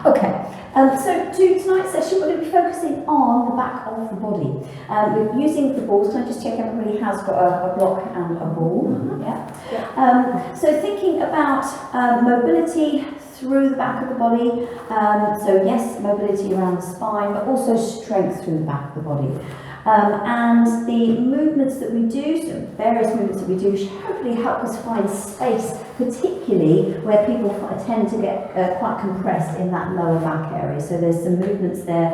Okay, so tonight's session we're going to be focusing on the back of the body. We're using the balls. Can I just check everybody has got a block and a ball? Mm-hmm. Yeah. So thinking about mobility through the back of the body. So yes, mobility around the spine, but also strength through the back of the body. And the movements that we do, so various movements that we do, should hopefully help us find space, particularly where people tend to get quite compressed in that lower back area. So there's some movements there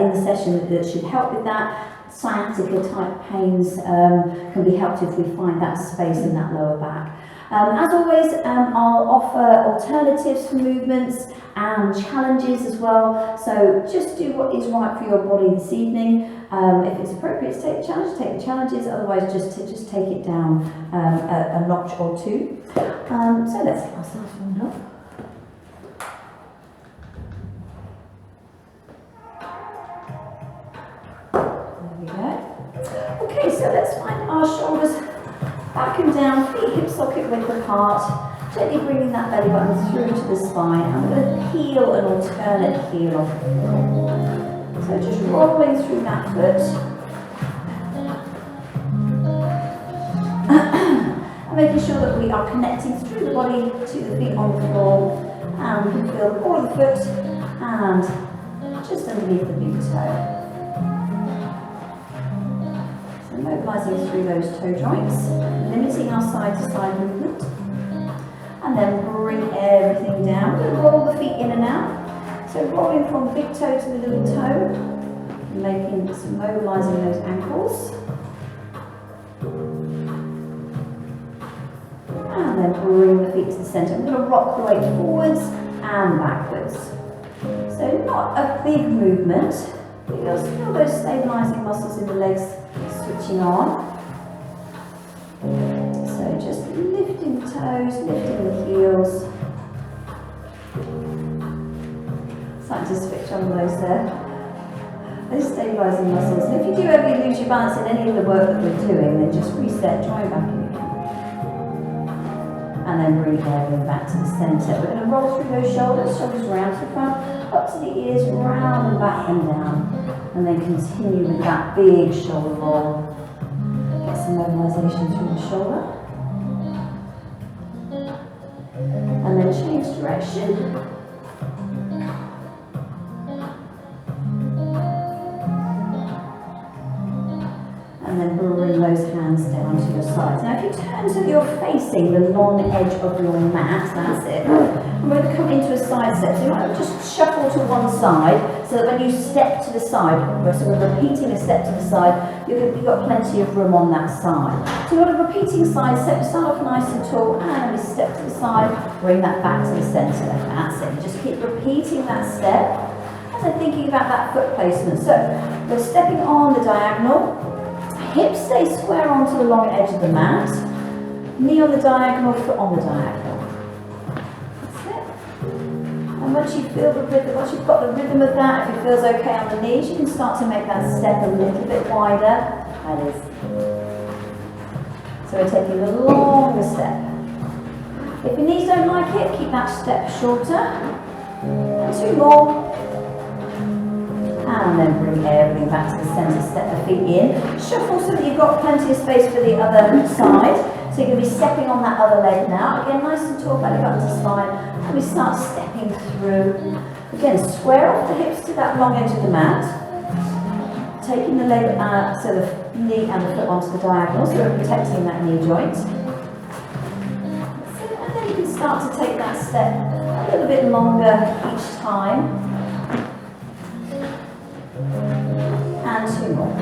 in the session that should help with that. Sciatica type pains can be helped if we find that space in that lower back. As always, I'll offer alternatives for movements and challenges as well. So just do what is right for your body this evening. If it's appropriate to take the challenge, take the challenges. Otherwise, just take it down a notch or two. So let's get ourselves warmed up. There we go. Okay, so let's find our shoulders back and down, feet hip socket width apart. Gently bringing that belly button through to the spine. I'm going to peel an alternate heel off the floor. So just rolling through that foot. And making sure that we are connecting through the body to the feet on the floor. And we can feel the ball of the foot and just underneath the big toe. So mobilising through those toe joints, limiting our side-to-side movement. And then bring everything down. We're going to roll the feet in and out. So rolling from big toe to the little toe, mobilising those ankles. And then bring the feet to the centre. I'm going to rock the weight forwards and backwards. So not a big movement, but you'll feel those stabilising muscles in the legs switching on. So just lifting the toes, lifting the heels. Starting to switch on those there. Those stabilising muscles. And if you do ever lose your balance in any of the work that we're doing, then just reset, join back in again. And then bring everything back to the centre. We're going to roll through those shoulders round to the front, up to the ears, round and back and down. And then continue with that big shoulder roll. Get some mobilisation through the shoulder. And then change direction. And then bring those hands down to your sides. Now if you turn so that you're facing the long edge of your mat, that's it. I'm going to come into a side step. So you want to just shuffle to one side so that when you step to the side, so we're repeating a step to the side, you've got plenty of room on that side. So you want a repeating side step, start off nice and tall, and we step to the side, bring that back to the centre. That's it. Just keep repeating that step. And then thinking about that foot placement. So we're stepping on the diagonal. Hips stay square onto the long edge of the mat. Knee on the diagonal, foot on the diagonal. That's it. And once you feel the rhythm, once you've got the rhythm of that, if it feels okay on the knees, you can start to make that step a little bit wider. That is. So we're taking the longer step. If your knees don't like it, keep that step shorter. And two more. And then bring everything back to the centre, step the feet in. Shuffle so that you've got plenty of space for the other side. So you're going to be stepping on that other leg now. Again, nice and tall, belly button to spine. And we start stepping through. Again, square off the hips to that long edge of the mat. Taking the leg, so the knee and the foot onto the diagonal, so we're protecting that knee joint. And then you can start to take that step a little bit longer each time. And two more.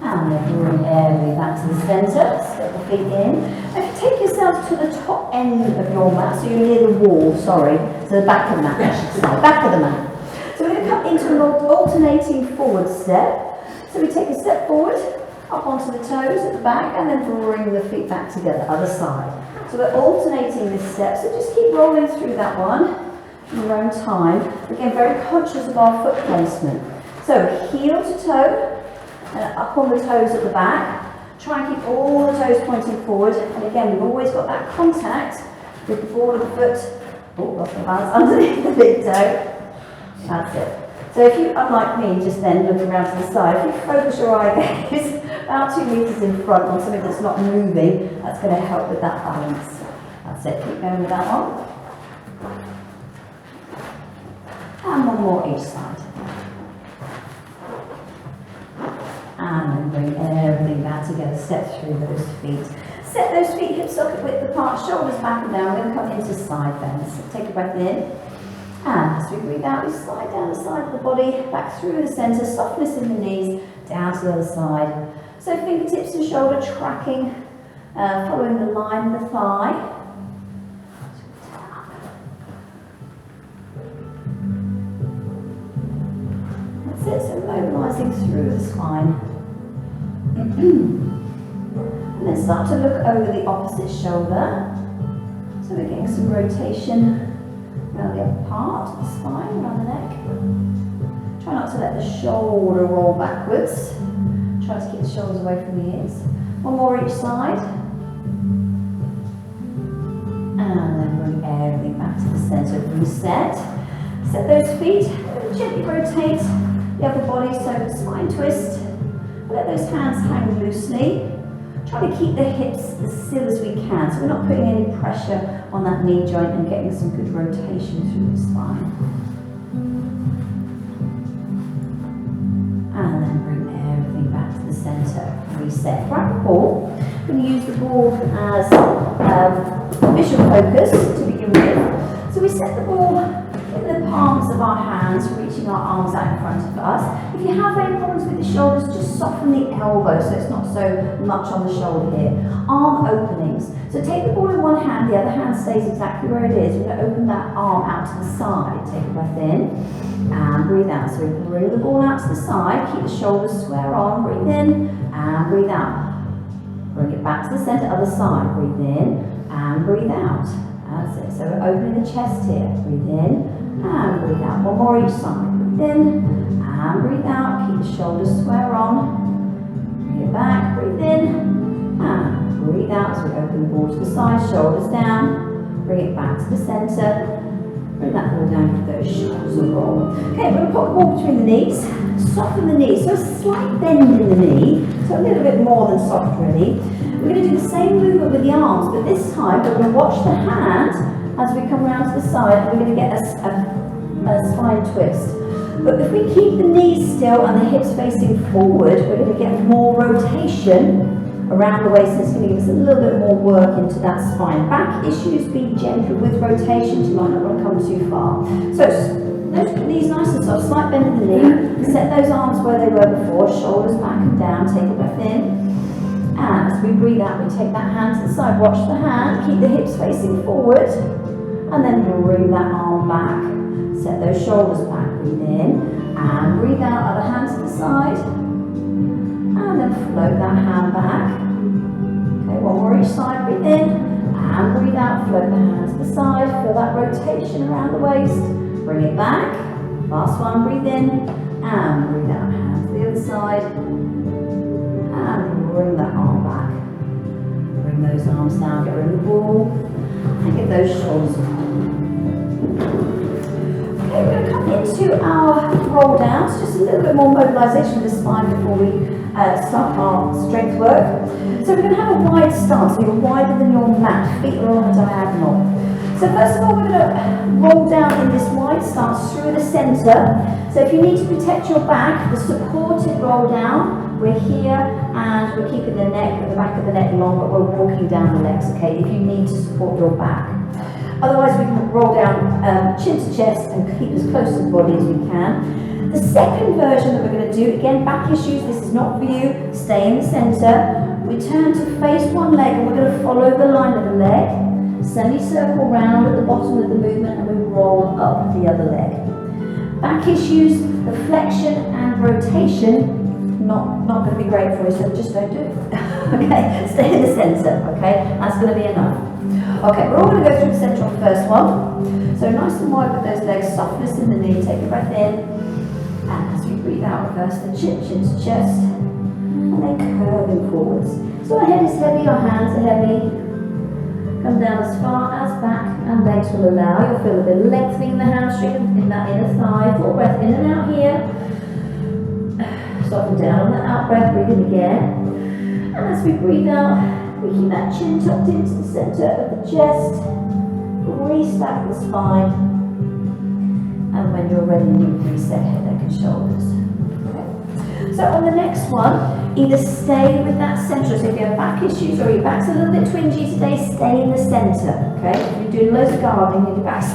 And then bring everything back to the centre, step the feet in. Now if you take yourself to the top end of your mat, so you're near the wall, sorry, so the back of the mat, I should say, back of the mat. So we're going to come into an alternating forward step. So we take a step forward, up onto the toes at the back, and then bring the feet back together, other side. So we're alternating this step, so just keep rolling through that one. In your own time. Again, very conscious of our foot placement. So heel to toe, and up on the toes at the back. Try and keep all the toes pointing forward. And again, we've always got that contact with the ball of the foot Oh, lost my balance underneath the big toe. That's it. So if you, unlike me, just then look around to the side, if you focus your eye gaze about 2 meters in front on something that's not moving, that's going to help with that balance. That's it. Keep going with that one. And one more each side. And then bring everything back together. Step through those feet. Set those feet hip socket width apart, shoulders back and down. We're going to come into side bends. So take a breath in. And as we breathe out, we slide down the side of the body, back through the centre, softness in the knees, down to the other side. So fingertips and shoulder tracking, following the line of the thigh. That's it, so mobilising through the spine. And then start to look over the opposite shoulder. So we're getting some rotation around the upper part of the spine, around the neck. Try not to let the shoulder roll backwards. Try to keep the shoulders away from the ears. One more each side. And then bring everything back to the centre. Reset. Set those feet. Gently rotate the upper body, so spine twist. Let those hands hang loosely. Try to keep the hips as still as we can, so we're not putting any pressure on that knee joint and getting some good rotation through the spine. And then bring everything back to the centre. Reset. Grab the ball. We're going to use the ball as visual focus to begin with. So we set the ball in the palms of our hands, reaching our arms out in front of us. If you have any problems with the shoulders, just soften the elbow so it's not so much on the shoulder here. Arm openings. So take the ball in one hand, the other hand stays exactly where it is. We're going to open that arm out to the side. Take a breath in and breathe out. So we bring the ball out to the side, keep the shoulders square on, breathe in and breathe out. Bring it back to the centre, other side, breathe in and breathe out. That's it. So we're opening the chest here. Breathe in and breathe out. One more each side. Breathe in and breathe out. Keep the shoulders square on. Bring it back. Breathe in and breathe out. So we open the ball to the side, shoulders down. Bring it back to the centre. Bring that ball down, give those shoulders a roll. Okay, we're going to put the ball between the knees. Soften the knees. So a slight bend in the knee. So a little bit more than soft really. We're going to do the same movement with the arms, but this time we're going to watch the hand as we come around to the side, and we're going to get a spine twist. But if we keep the knees still and the hips facing forward, we're going to get more rotation around the waist, and it's going to give us a little bit more work into that spine. Back issues, be gentle with rotations, you might not want to come too far. So those knees nice and soft, slight bend in the knee, set those arms where they were before, shoulders back and down, take a breath in. And as we breathe out, we take that hand to the side, watch the hand, keep the hips facing forward, and then bring that arm back. Set those shoulders back, breathe in, and breathe out, other hand to the side, and then float that hand back. Okay, one more each side, breathe in, and breathe out, float the hand to the side, feel that rotation around the waist, bring it back. Last one, breathe in, and breathe out, hand to the other side, and bring that arm back. Bring those arms down, get rid of the ball, and get those shoulders up. Okay, we're going to come into our roll downs, just a little bit more mobilisation of the spine before we start our strength work. So we're going to have a wide stance, so you're wider than your mat, feet are on a diagonal. So first of all, we're going to roll down in this wide stance through the centre. So if you need to protect your back, the supported roll down, we're here and we're keeping the neck at the back of the neck long, but we're walking down the legs, okay, if you need to support your back. Otherwise, we can roll down chin to chest and keep as close to the body as we can. The second version that we're going to do, again, back issues, this is not for you, stay in the centre. We turn to face one leg and we're going to follow the line of the leg, semicircle round at the bottom of the movement, and we roll up the other leg. Back issues, the flexion and rotation, not going to be great for you, so just don't do it. Okay, stay in the centre, okay, that's going to be enough. Okay, we're all going to go through the centre on the first one. So nice and wide with those legs, softness in the knee, take a breath in, and as we breathe out, reverse the chin to chest, and then curving forwards. So our head is heavy, our hands are heavy. Come down as far as back and legs will allow. You'll feel a bit of lengthening in the hamstring in that inner thigh. Full breath in and out here. Soften down on the out breath, breathe in again. And as we breathe out, we keep that chin tucked into the centre of the chest. Restack the spine. And when you're ready, you reset head, neck and shoulders. Okay. So on the next one, either stay with that centre. So if you have back issues or your back's a little bit twingy today, stay in the centre. Okay. If you're doing loads of gardening and your back's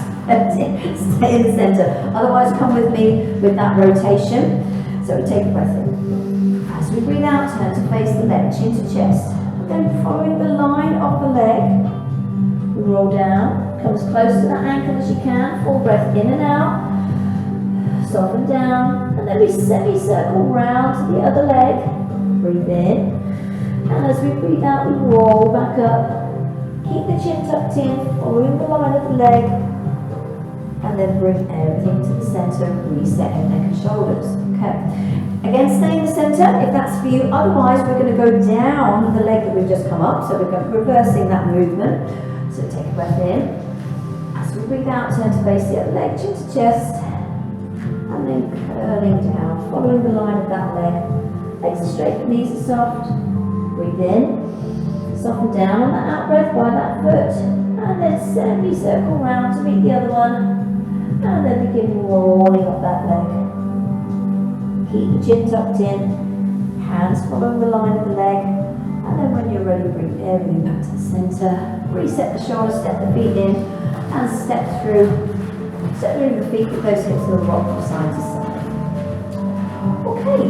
stay in the centre. Otherwise, come with me with that rotation. So we take a breath in. As we breathe out, turn to face the leg, chin to chest. Then following the line of the leg, we roll down, come as close to that ankle as you can, full breath in and out, soften down, and then we semicircle round to the other leg, breathe in, and as we breathe out, we roll back up, keep the chin tucked in, following the line of the leg, and then bring everything to the centre, reset head, neck and shoulders. Okay. Again, stay in the centre if that's for you. Otherwise, we're going to go down the leg that we've just come up. So we're going reversing that movement. So take a breath in. As we breathe out, turn to face the other leg, chin to chest. And then curling down, following the line of that leg. Legs are straight, knees are soft. Breathe in. Soften down on that out breath by that foot. And then semi-circle round to meet the other one. And then begin rolling up that leg. Keep the chin tucked in, hands following the line of the leg, and then when you're ready, bring everything back to the centre. Reset the shoulders, step the feet in, and step through the feet with those hips will rock from side to side. Okay,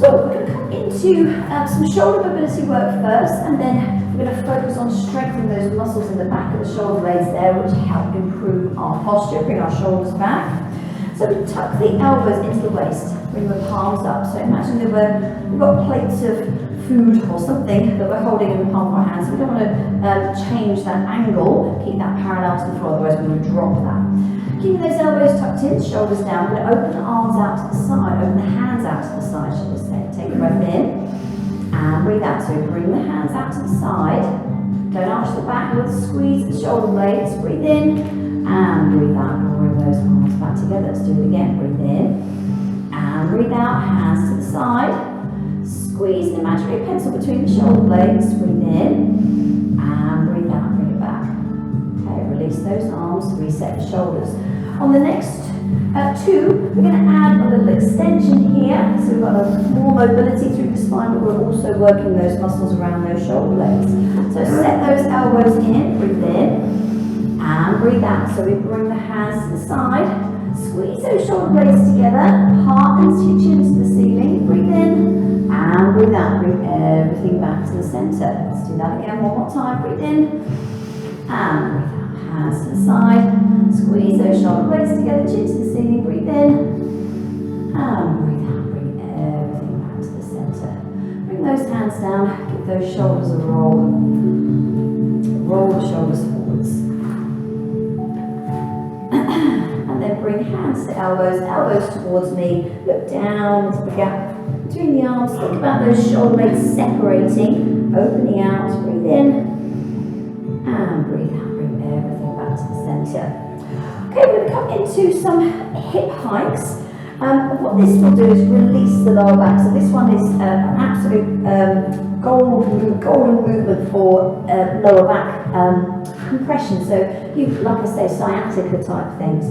so we're going to come into some shoulder mobility work first, and then we're going to focus on strengthening those muscles in the back of the shoulder blades there, which help improve our posture, bring our shoulders back. So we tuck the elbows into the waist, bring the palms up. So imagine that we've got plates of food or something that we're holding in the palm of our hands. We don't want to change that angle, keep that parallel to the floor, otherwise we're going to drop that. Keeping those elbows tucked in, shoulders down. We're going to open the arms out to the side, open the hands out to the side, should I say. Take a breath in and breathe out. So bring the hands out to the side. Don't arch the back, let's squeeze the shoulder blades. Breathe in. And breathe out, and bring those arms back together. Let's do it again. Breathe in and breathe out, hands to the side. Squeeze an imaginary pencil between the shoulder blades. Breathe in and breathe out, bring it back. Okay, release those arms, reset the shoulders. On the next two, we're going to add a little extension here. So we've got more mobility through the spine, but we're also working those muscles around those shoulder blades. So set those elbows in, breathe in. And breathe out. So we bring the hands to the side, squeeze those shoulder blades together, heart and chin to the ceiling. Breathe in and breathe out. Bring everything back to the centre. Let's do that again one more time. Breathe in and breathe out. Hands to the side, squeeze those shoulder blades together, chin to the ceiling. Breathe in and breathe out. Bring everything back to the centre. Bring those hands down. Give those shoulders a roll. Roll the shoulders forwards. And then bring hands to elbows, elbows towards me, look down into the gap between the arms, think about those shoulder blades separating, opening out, breathe in, and breathe out, bring everything back to the centre. Okay, we're going to come into some hip hikes. What this will do is release the lower back, so this one is an absolute golden movement for lower back compression, so you, like I say, sciatica type things.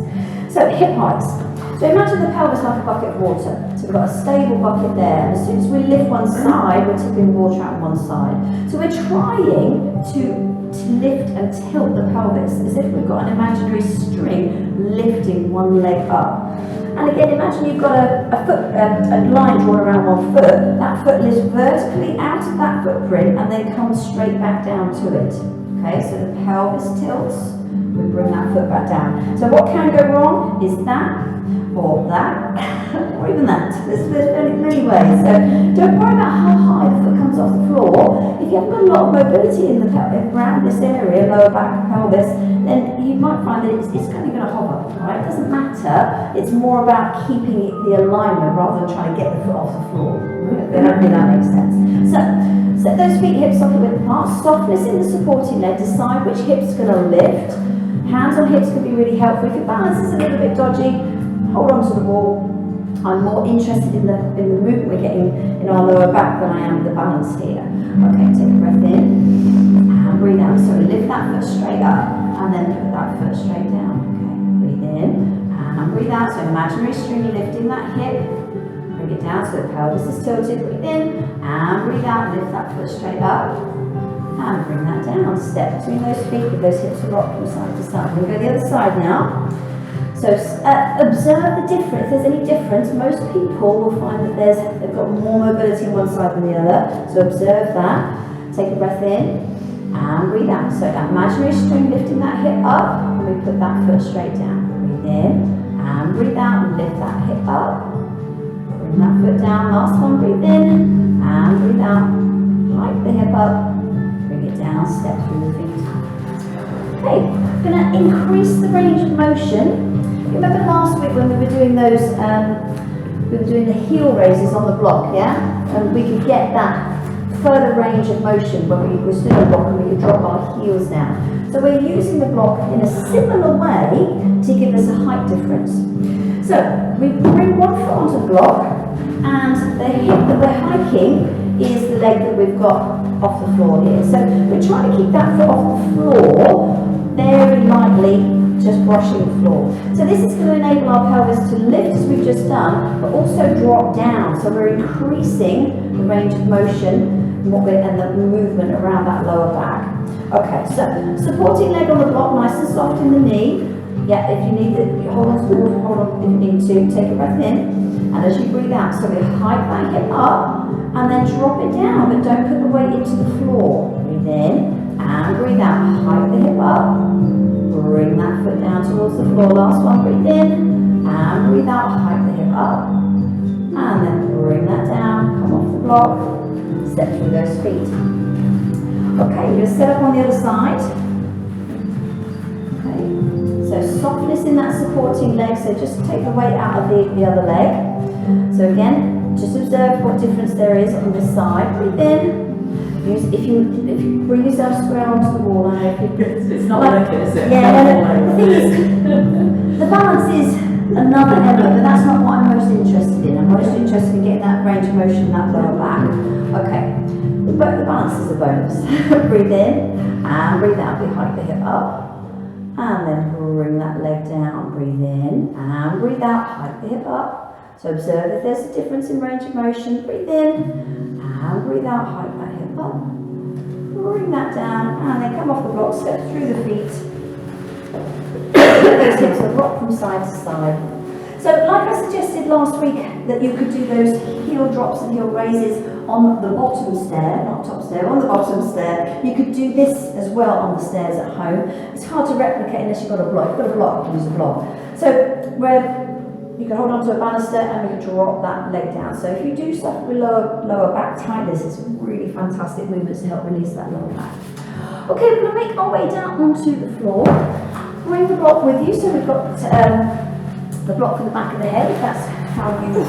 So hip hikes. So imagine the pelvis like a bucket of water. So we've got a stable bucket there, and as soon as we lift one side, we're tipping water out one side. So we're trying to lift and tilt the pelvis as if we've got an imaginary string lifting one leg up. And again, imagine you've got a line drawn around one foot. That foot lifts vertically out of that footprint and then comes straight back down to it. Okay, so the pelvis tilts, we bring that foot back down. So what can go wrong is that, or that, or even that. There's many ways. So don't worry about how high the foot comes off the floor. If you haven't got a lot of mobility in the around this area, lower back, pelvis, then you might find that it's kind of going to hover. Right? It doesn't matter. It's more about keeping the alignment rather than trying to get the foot off the floor. Hopefully that makes sense. So Set those feet hips softly width apart. Softness in the supporting leg. Decide which hip's going to lift. Hands on hips can be really helpful. If your balance is a little bit dodgy, hold on to the wall. I'm more interested in the movement we're getting in our lower back than I am the balance here. Okay, take a breath in and breathe out. So lift that foot straight up and then put that foot straight down. Okay, breathe in and breathe out. So imaginary string lifting that hip. Bring it down so the pelvis is tilted. Breathe in and breathe out. Lift that foot straight up and bring that down. Step between those feet with those hips rock from side to side. We'll go the other side now. So observe the difference. If there's any difference, most people will find that they've got more mobility on one side than the other. So observe that. Take a breath in and breathe out. So that imaginary string lifting that hip up, and we put that foot straight down. Breathe in and breathe out and lift that hip up. Bring that foot down. Last one, breathe in and breathe out. Hike the hip up. Bring it down. Step through the feet. Okay, going to increase the range of motion. Remember last week when we were doing those, we were doing the heel raises on the block, yeah? And we could get that further range of motion when we were still on the block and we could drop our heels down. So we're using the block in a similar way to give us a height difference. So we bring one foot onto the block and the hip that we're hiking is the leg that we've got off the floor here. So we're trying to keep that foot off the floor very lightly, just brushing the floor. So this is going to enable our pelvis to lift as we've just done, but also drop down. So we're increasing the range of motion and the movement around that lower back. Okay, so supporting leg on the block, nice and soft in the knee. Yeah, if you need it, hold on to the wall, hold on if you need to. Take a breath in, and as you breathe out, so we hike that hip up, and then drop it down, but don't put the weight into the floor. Breathe in, and breathe out, hike the hip up. Bring that foot down towards the floor. Last one, breathe in and breathe out, hike the hip up. And then bring that down, come off the block, step through those feet. Okay, you're going to set up on the other side. Okay, so softness in that supporting leg, so just take the weight out of the other leg. So again, just observe what difference there is on this side. Breathe in. If you bring yourself square onto the wall, I know it's not working, is it? Yeah, no, the thing is, the balance is another element, but that's not what I'm most interested in. I'm most interested in getting that range of motion in that lower back. Okay, but the balance is a bonus. Breathe in and breathe out. We hike the hip up and then bring that leg down. Breathe in and breathe out. Hike the hip up. So observe if there's a difference in range of motion. Breathe in and breathe out. Hike that hip up. Bring that down and then come off the block. Step through the feet. Those hips will rock from side to side. So like I suggested last week that you could do those heel drops and heel raises on the bottom stair, not top stair, on the bottom stair. You could do this as well on the stairs at home. It's hard to replicate unless you've got a block. If you've got a block, you can use a block. So where you can hold on to a banister and you can drop that leg down. So if you do suffer with lower back tightness, it's really fantastic movements to help release that lower back. Okay, we're going to make our way down onto the floor. Bring the block with you. So we've got the block for the back of the head, if that's how you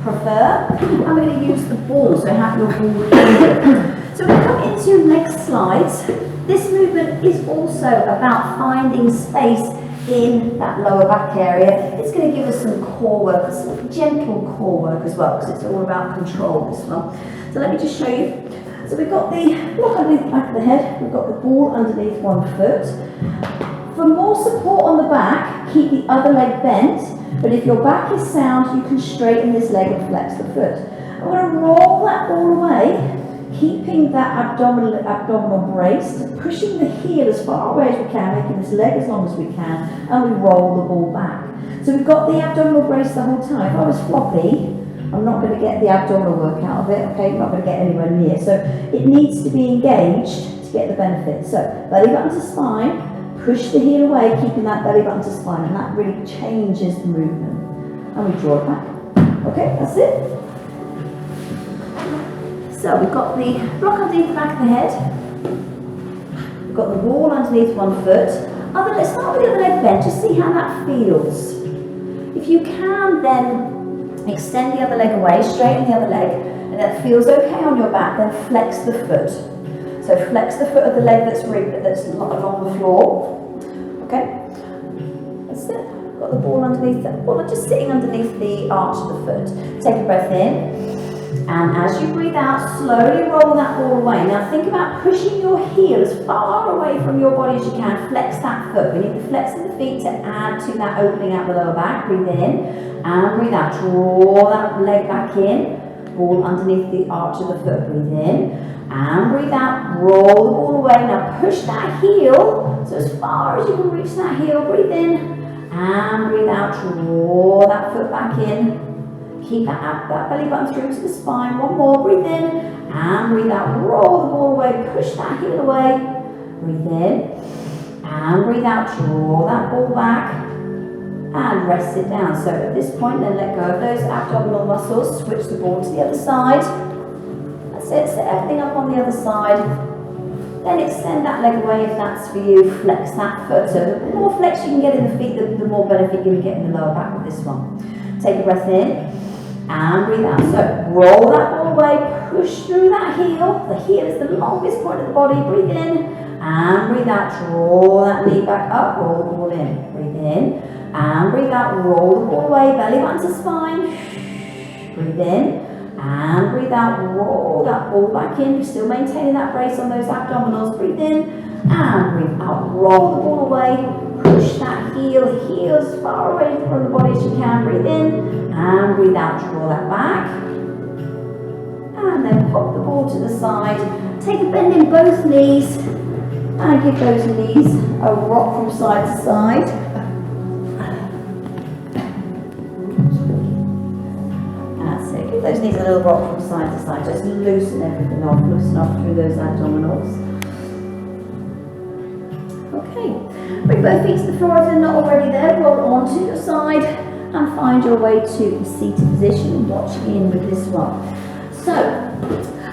prefer. And we're going to use the ball, so have your ball with you. So we come into next slides. This movement is also about finding space in that lower back area. It's going to give us some core work, some gentle core work as well, because it's all about control, this one. So let me just show you. So we've got the block underneath the back of the head, we've got the ball underneath one foot. For more support on the back, keep the other leg bent, but if your back is sound, you can straighten this leg and flex the foot. I'm going to roll that ball away, keeping that abdominal braced, pushing the heel as far away as we can, making this leg as long as we can, and we roll the ball back. So we've got the abdominal brace the whole time. If I was floppy, I'm not going to get the abdominal work out of it, okay? I'm not going to get anywhere near. So it needs to be engaged to get the benefit. So belly button to spine, push the heel away, keeping that belly button to spine, and that really changes the movement. And we draw it back. Okay, that's it. So we've got the block underneath the back of the head. We've got the wall underneath one foot. Let's start with the other leg bent, just see how that feels. If you can then extend the other leg away, straighten the other leg, and that feels okay on your back, then flex the foot. So flex the foot of the leg that's along the floor. Okay, that's it. Got the ball underneath that ball, just sitting underneath the arch of the foot. Take a breath in. And as you breathe out, slowly roll that ball away. Now think about pushing your heel as far away from your body as you can. Flex that foot. We need the flex in the feet to add to that opening out the lower back. Breathe in and breathe out. Draw that leg back in. Ball underneath the arch of the foot. Breathe in and breathe out. Roll the ball away. Now push that heel so as far as you can reach that heel. Breathe in and breathe out. Draw that foot back in. Keep that belly button through to the spine. One more. Breathe in and breathe out. Roll the ball away. Push that heel away. Breathe in and breathe out. Draw that ball back and rest it down. So at this point, then let go of those abdominal muscles. Switch the ball to the other side. That's it. Set everything up on the other side. Then extend that leg away if that's for you. Flex that foot. So the more flex you can get in the feet, the more benefit you can get in the lower back with this one. Take a breath in. And breathe out. So roll that ball away, push through that heel. The heel is the longest point of the body. Breathe in and breathe out. Draw that knee back up, roll the ball in. Breathe in and breathe out. Roll the ball away, belly button to spine. Breathe in and breathe out. Roll that ball back in. You're still maintaining that brace on those abdominals. Breathe in and breathe out. Roll the ball away. Push that heel as far away from the body as you can. Breathe in and breathe out. Draw that back. And then pop the ball to the side. Take a bend in both knees and give those knees a rock from side to side. That's it. Give those knees a little rock from side to side. Just loosen everything off. Loosen off through those abdominals. Okay. Bring both feet to the floor if they're not already there. Roll onto your side and find your way to the seated position. Watch in with this one. So,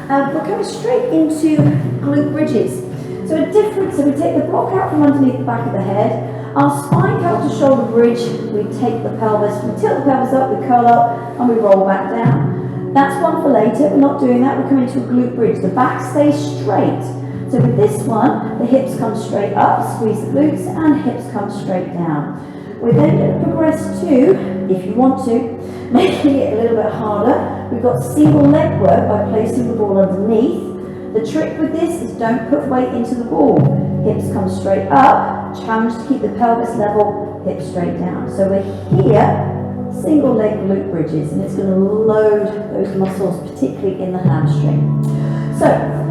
we're coming straight into glute bridges. So we take the block out from underneath the back of the head. Our spine out to shoulder bridge. We take the pelvis, we tilt the pelvis up, we curl up, and we roll back down. That's one for later. We're not doing that. We're coming to a glute bridge. The back stays straight. So with this one, the hips come straight up, squeeze the glutes, and hips come straight down. We're then going to progress to, if you want to, making it a little bit harder. We've got single leg work by placing the ball underneath. The trick with this is don't put weight into the ball. Hips come straight up, challenge to keep the pelvis level, hips straight down. So we're here, single leg glute bridges, and it's going to load those muscles, particularly in the hamstring. So,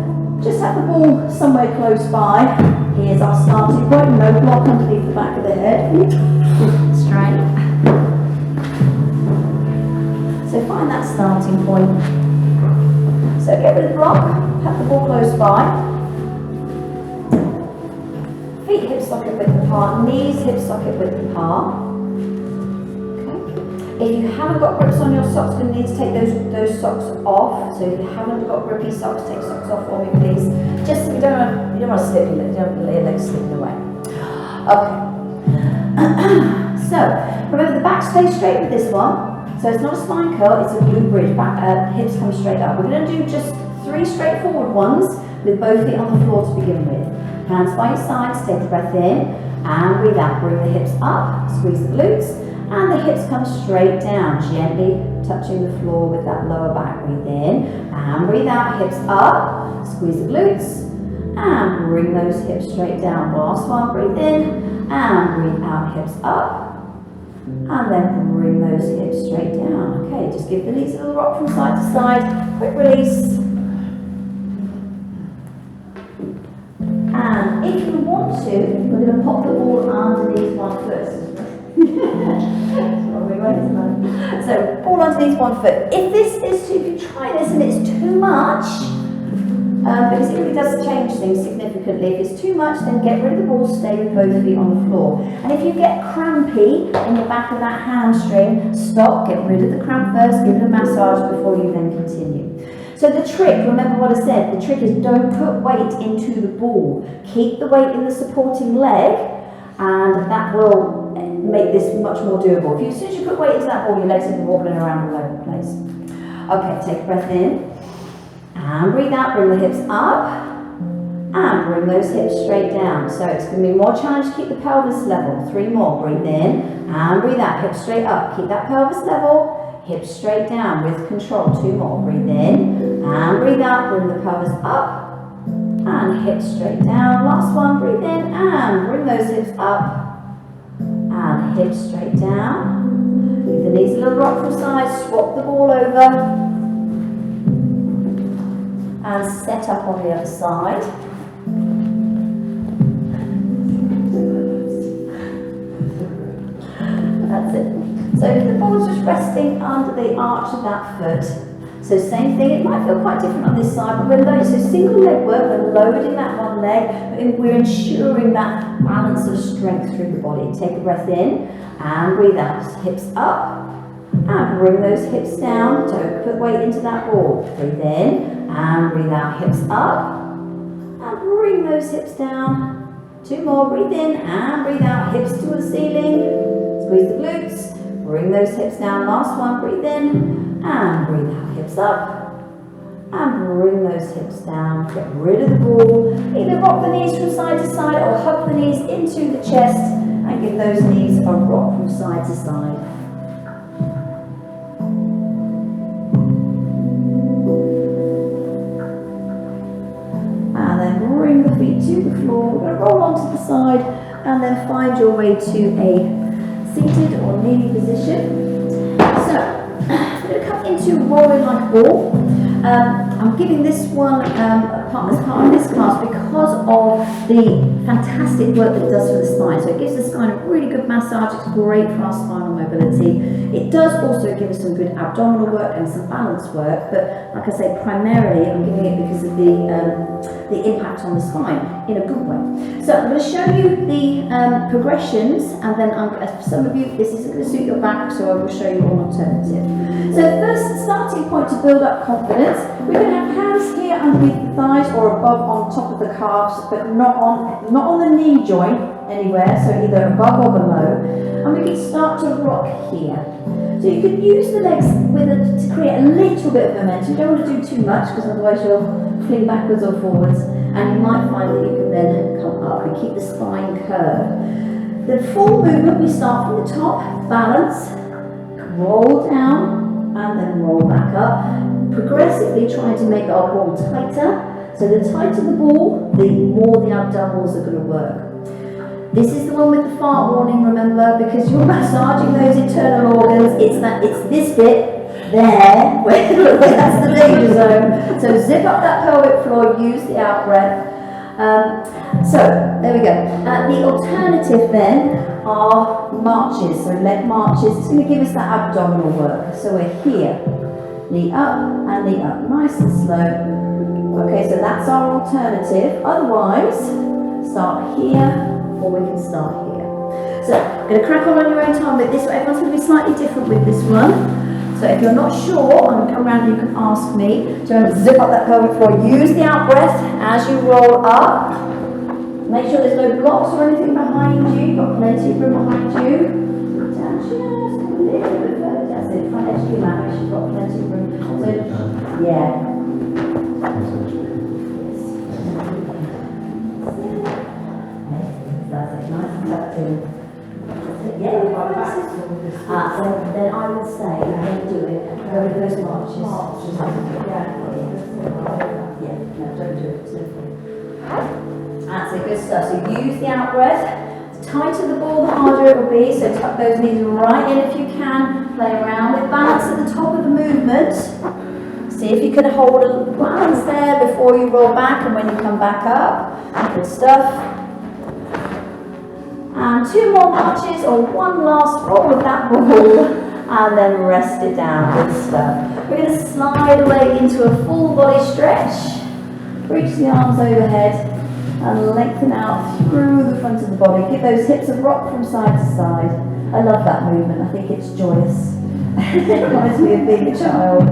just have the ball somewhere close by. Here's our starting point. No block underneath the back of the head. Straight. So find that starting point. So get rid of the block. Have the ball close by. Feet hip socket width apart. Knees hip socket width apart. If you haven't got grips on your socks, you're going to need to take those socks off. So if you haven't got grippy socks, take socks off for me, please. Just so you don't want to slip your legs, you don't want your legs slipping away. Okay. So remember the back stays straight with this one. So it's not a spine curl, it's a glute bridge. Back, hips come straight up. We're going to do just 3 straightforward ones with both feet on the floor to begin with. Hands by your sides, take the breath in and breathe out. Bring the hips up, squeeze the glutes. And the hips come straight down, gently touching the floor with that lower back. Breathe in and breathe out, hips up, squeeze the glutes, and bring those hips straight down. Last one, breathe in and breathe out, hips up, and then bring those hips straight down. Okay, just give the knees a little rock from side to side, quick release. And if you want to, we're going to pop the ball underneath one foot. So ball underneath one foot. If you try this and it's too much, because it really does change things significantly. If it's too much, then get rid of the ball, stay with both feet on the floor. And if you get crampy in the back of that hamstring, stop, get rid of the cramp first, give it a massage before you then continue. So the trick, remember what I said, the trick is don't put weight into the ball. Keep the weight in the supporting leg, and that will make this much more doable. As soon as you put weight into that ball, your legs will be wobbling around all over the place. Okay, take a breath in. And breathe out, bring the hips up. And bring those hips straight down. So it's going to be more challenge to keep the pelvis level. 3 more. Breathe in and breathe out. Hips straight up. Keep that pelvis level. Hips straight down with control. 2 more. Breathe in and breathe out. Bring the pelvis up. And hips straight down. Last one. Breathe in and bring those hips up. And hips straight down. Leave the knees a little rock from side. Swap the ball over. And set up on the other side. That's it. So the ball's just resting under the arch of that foot. So same thing, it might feel quite different on this side, but we're loading, so single leg work, we're loading that one leg, but we're ensuring that balance of strength through the body. Take a breath in and breathe out, hips up, and bring those hips down, don't put weight into that ball. Breathe in and breathe out, hips up, and bring those hips down. 2 more, breathe in and breathe out, hips to the ceiling, squeeze the glutes, bring those hips down. Last one, breathe in and breathe out, hips up, and bring those hips down. Get rid of the ball. Either rock the knees from side to side or hug the knees into the chest and give those knees a rock from side to side. And then bring the feet to the floor. We're going to roll onto the side and then find your way to a seated or kneeling position. So, I'm going to come into rolling like a ball. I'm giving this one as part of this class because of the fantastic work that it does for the spine. So it gives the spine a really good massage. It's great for our spinal mobility. It does also give us some good abdominal work and some balance work. But like I say, primarily I'm giving it because of the impact on the spine in a good way. So I'm going to show you the progressions, and then for some of you this isn't going to suit your back, so I will show you an alternative. So first starting point to build up confidence, we're going to have hands here underneath the thighs or above on top of the calves, but not on the knee joint anywhere, so either above or below. And we can start to rock here. So you can use the legs to create a little bit of momentum. You don't want to do too much because otherwise you'll fling backwards or forwards, and you might find that you can then come up and keep the spine curved. The full movement, we start from the top, balance, roll down, and then roll back up, progressively trying to make our ball tighter. So the tighter the ball, the more the abdominals are going to work. This is the one with the fart warning, remember, because you're massaging those internal organs. It's this bit there, where that's the danger zone. So zip up that pelvic floor, use the out breath. So there we go. The alternative then are marches, so leg marches. It's going to give us that abdominal work. So we're here, knee up and knee up, nice and slow. Okay, so that's our alternative. Otherwise, start here, or we can start here. So I'm going to crack on your own time with this. Everyone's going to be slightly different with this one. So if you're not sure, I'm going to come around and you can ask me. So zip up that pelvic floor. Use the out breath as you roll up. Make sure there's no blocks or anything behind you. You've got plenty of room behind you. Down just a little bit further. That's it. Front edge of your mat. Make sure you've got plenty of room. So, yeah. That's it. Nice and tucked in. Yeah, so then I would say, when you do it, go with those marches. Yeah, no, don't do it. That's it, good stuff. So use the out breath. The tighter the ball, the harder it will be. So tuck those knees right in if you can. Play around with balance at the top of the movement. See if you can hold a balance there before you roll back and when you come back up. Good stuff. And 2 more marches or one last roll with that ball and then rest it down. Good stuff. We're going to slide away into a full body stretch. Reach the arms overhead and lengthen out through the front of the body. Give those hips a rock from side to side. I love that movement. I think it's joyous. It reminds me of being a child.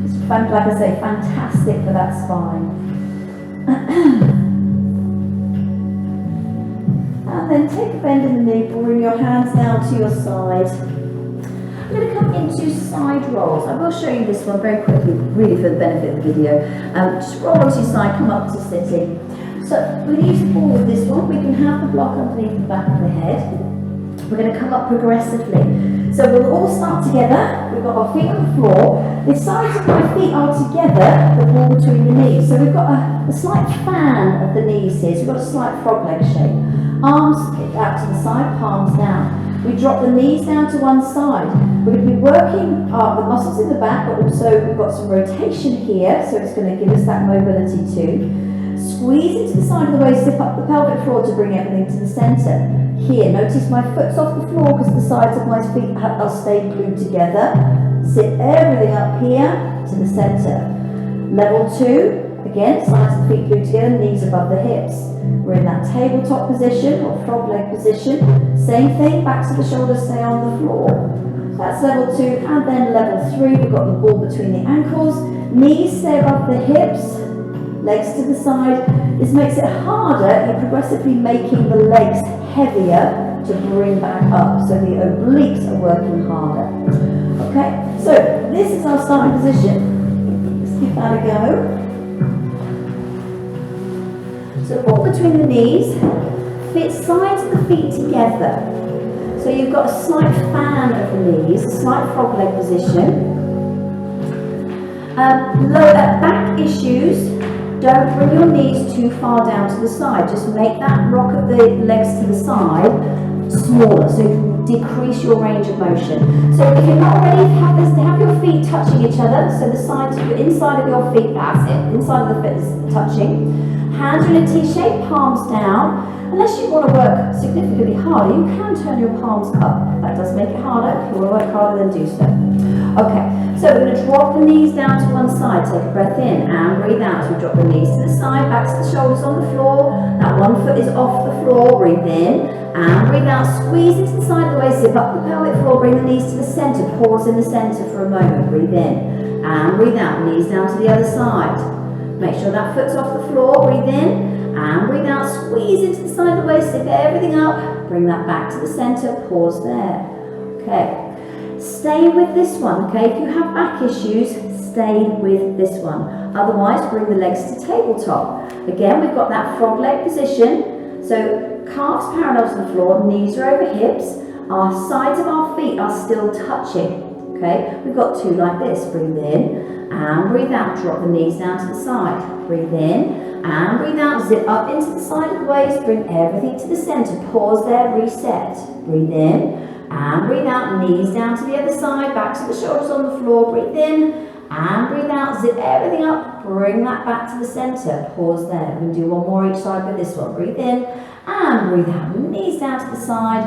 It's, like I say, fantastic for that spine. And then take a bend in the knee, bring your hands down to your side. We're going to come into side rolls. I will show you this one very quickly, really for the benefit of the video. Just roll onto your side, come up to sitting. So we're going to use the ball with this one. We can have the block underneath the back of the head. We're going to come up progressively. So we'll all start together. We've got our feet on the floor. The sides of my feet are together, the ball between the knees. So we've got a slight fan of the knees here. So we've got a slight frog leg shape. Arms out to the side, palms down. We drop the knees down to one side. We're going to be working the muscles in the back, but also we've got some rotation here, so it's going to give us that mobility too. Squeeze into the side of the waist, zip up the pelvic floor to bring everything to the centre. Here, notice my foot's off the floor because the sides of my feet are stayed glued together. Zip everything up here to the centre. Level 2, again, sides of the feet glued together, knees above the hips. We're in that tabletop position or frog leg position. Same thing, backs of the shoulders stay on the floor. That's level 2, and then level 3, we've got the ball between the ankles. Knees stay above the hips, legs to the side. This makes it harder, you're progressively making the legs heavier to bring back up. So the obliques are working harder. Okay, so this is our starting position. Let's give that a go. So ball between the knees, fit sides of the feet together. So you've got a slight fan of the knees, slight frog leg position. Lower back issues, don't bring your knees too far down to the side. Just make that rock of the legs to the side smaller, so decrease your range of motion. So if you're not ready, have your feet touching each other. So the sides, the inside of your feet, that's it. Inside of the feet is touching. Hands are in a T shape, palms down. Unless you want to work significantly harder, you can turn your palms up. That does make it harder. If you want to work harder, then do so. Okay, so we're going to drop the knees down to one side. Take a breath in and breathe out. So we drop the knees to the side, backs to the shoulders on the floor. That one foot is off the floor. Breathe in and breathe out. Squeeze into the side of the waist, zip up the pelvic floor, bring the knees to the centre. Pause in the centre for a moment. Breathe in and breathe out. Knees down to the other side. Make sure that foot's off the floor. Breathe in and breathe out. Squeeze into the side of the waist, zip everything up. Bring that back to the centre. Pause there. Okay. Stay with this one, okay? If you have back issues, stay with this one. Otherwise, bring the legs to tabletop. Again, we've got that frog leg position. So calves parallel to the floor, knees are over hips. Our sides of our feet are still touching, okay? We've got 2 like this. Breathe in and breathe out. Drop the knees down to the side. Breathe in and breathe out. Zip up into the side of the waist. Bring everything to the centre. Pause there. Reset. Breathe in and breathe out. Knees down to the other side. Back to the shoulders on the floor. Breathe in and breathe out. Zip everything up. Bring that back to the centre. Pause there. We're going to do one more each side with this one. Breathe in and breathe out. Knees down to the side.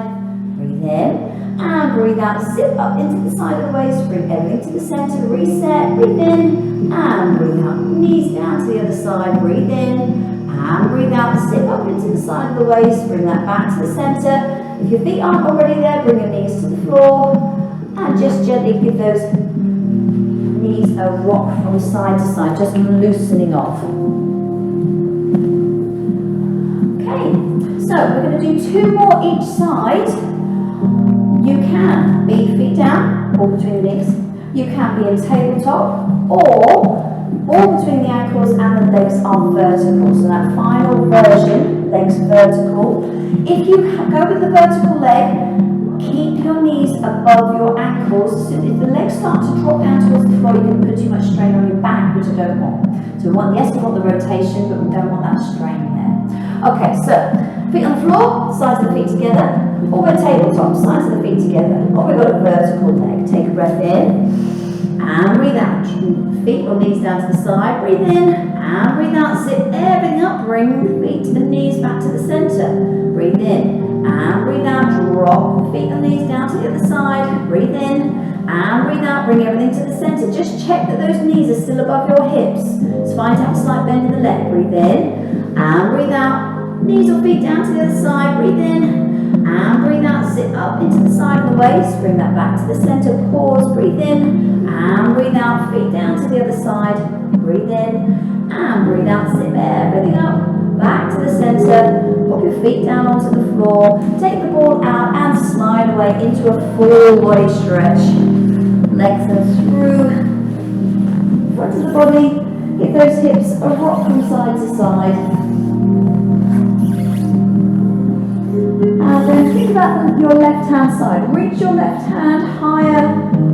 Breathe in and breathe out. Zip up into the side of the waist. Bring everything to the centre. Reset. Breathe in and breathe out. Knees down to the other side. Breathe in and breathe out. Zip up into the side of the waist. Bring that back to the centre. If your feet aren't already there, bring your knees to the floor and just gently give those knees a rock from side to side, just loosening off. Okay, so we're going to do 2 more each side. You can be feet down, ball between the knees. You can be in tabletop, or ball between the ankles and the legs are vertical. So that final version, legs vertical. If you go with the vertical leg, keep your knees above your ankles. So if the legs start to drop down towards the floor, you can put too much strain on your back, which I don't want. So we want the rotation, but we don't want that strain there. Okay, so feet on the floor, sides of the feet together. Or we're tabletop, sides of the feet together. Or we've got a vertical leg. Take a breath in and breathe out. Feet or knees down to the side. Breathe in and breathe out. Zip everything up. Bring the feet to the knees back to the centre. Breathe in and breathe out. Drop the feet and knees down to the other side. Breathe in and breathe out. Bring everything to the centre. Just check that those knees are still above your hips. It's fine to have a slight bend in the leg. Breathe in and breathe out. Knees or feet down to the other side. Breathe in and breathe out. Zip up into the side of the waist. Bring that back to the centre. Pause. Breathe in and breathe out. Feet down to the other side. Breathe in and breathe out. Zip everything up. Back to the centre. Pop your feet down onto the floor. Take the ball out and slide away into a full body stretch. Legs are through, front of the body, give those hips a rock from side to side. And then think about your left hand side. Reach your left hand higher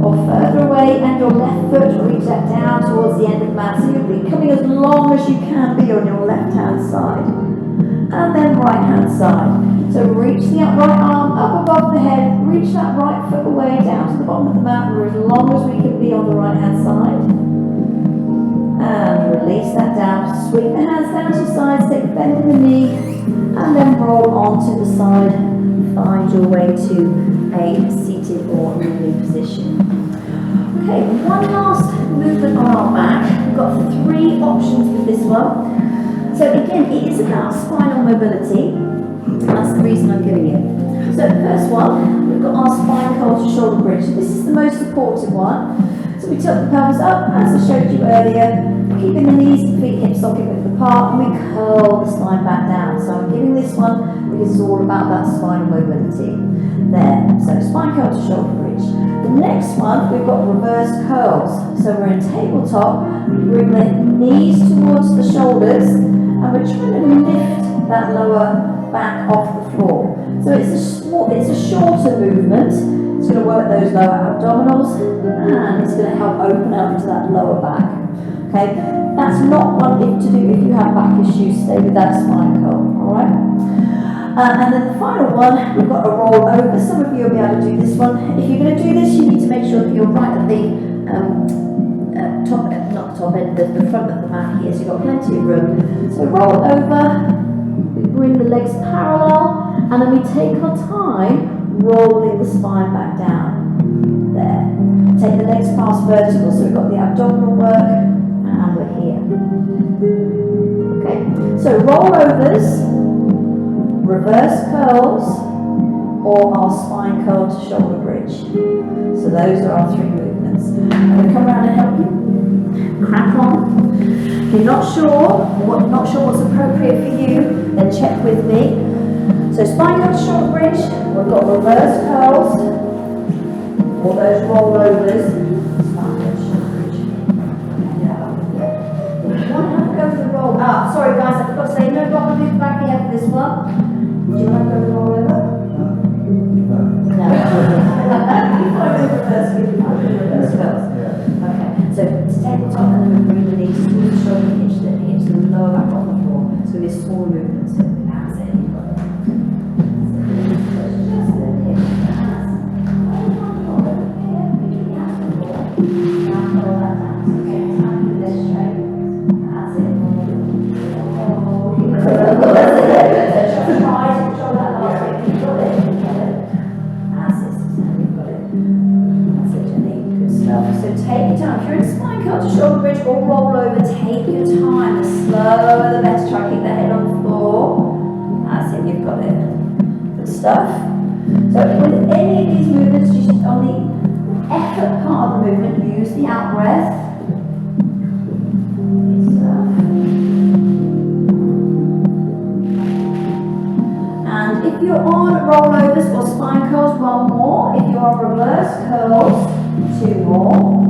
or further away, and your left foot will reach that down towards the end of the mat. So you'll be coming as long as you can be on your left hand side. And then right hand side. So reach the right arm up above the head, reach that right foot away down to the bottom of the mat. We're as long as we can be on the right hand side. And release that down. Sweep the hands down to your sides, take a bend in the knee, and then roll onto the side. Find your way to a seated or kneeling position. Okay, one last movement on our back. We've got 3 options with this one. So again, it is about spinal mobility. That's the reason I'm giving it. So the first one, we've got our spine curl to shoulder bridge. This is the most supportive one. So we tilt the pelvis up, as I showed you earlier, keeping the knees and feet hip socket width apart, and we curl the spine back down. So I'm giving this one because it's all about that spinal mobility. There, so spine curl to shoulder bridge. The next one, we've got reverse curls. So we're in tabletop, we bring the knees towards the shoulders, and we're trying to lift that lower back off the floor. So it's a shorter movement. It's going to work those lower abdominals, and it's going to help open up into that lower back. Okay, that's not one thing to do if you have back issues. Stay with that spine curl. All right. And then the final one, we've got a roll over. Some of you will be able to do this one. If you're going to do this, you need to make sure that you're right at the the front of the mat here, so you've got plenty of room. So roll over. We bring the legs parallel, and then we take our time rolling the spine back down. There. Take the legs past vertical, so we've got the abdominal work, and we're here. Okay, so rollovers, reverse curls, or our spine curl to shoulder bridge. So those are our 3 movements. I'm going to come around and help you. Crack on. If you're not sure what's appropriate for you, then check with me. So spine curl to shoulder bridge, we've got reverse curls, or those rollovers. Spine curl to shoulder bridge. If you want to have a go for the roll, sorry guys, I forgot to say, no roll move back here for this one. Do you want to go for the roll over? No. Reverse curls. Okay, so it's tabletop, and then we bring the knees towards the shoulder, hitch the lower back on the floor. So this small movement. So that's it. You've got it. Shoulder bridge or roll over, take your time. The slower the better. Try to keep the head on the floor. That's it, you've got it. Good stuff. So with any of these movements, just on the effort part of the movement, use the out breath. Good stuff. And if you're on rollovers or spine curls, 1 more. If you're on reverse curls, 2 more.